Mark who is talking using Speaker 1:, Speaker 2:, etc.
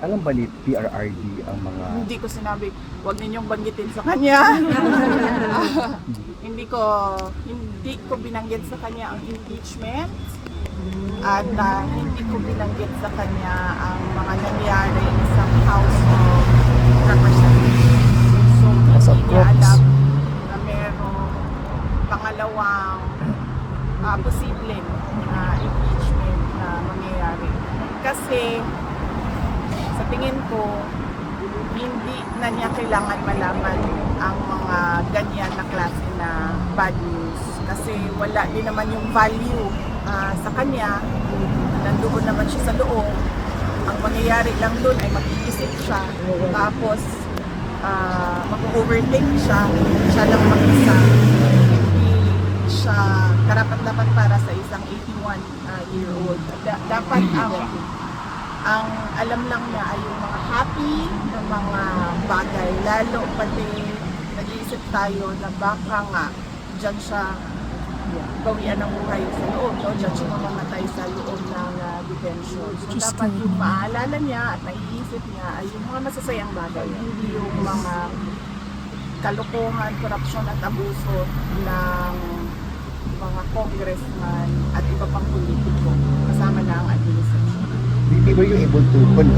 Speaker 1: Alam ba ni PRRD ang mga...
Speaker 2: Hindi ko sinabi, huwag ninyong banggitin sa kanya. hindi ko binanggit sa kanya ang impeachment at hindi ko binanggit sa kanya ang mga nangyari sa House of Representatives. So, hindi niya alam na merong pangalawang posibleng impeachment na mangyayari. Kasi sa tingin ko, hindi na niya kailangan malaman ang mga ganyan na klase na bad news. Kasi wala din naman yung value sa kanya. Nandoon naman siya sa loob. Ang mangyayari lang doon ay mag-iisip siya. Tapos, mag-overthink siya. Siya lang mag-isa. Hindi siya karapat-dapat para sa isang 81-year-old. Dapat ang alam lang niya ay yung mga happy na mga bagay. Lalo pati nag-iisip tayo na baka nga dyan siya bawian ng buhay sa loob. No? Dyan siya mamamatay sa loob ng detention. So dapat yung maalala niya at naiisip niya ay yung mga masasayang bagay. Hindi yung mga kalokohan, korupsyon at abuso ng mga congressman at iba pang politiko kasama na ang administration.
Speaker 1: Were you able to convince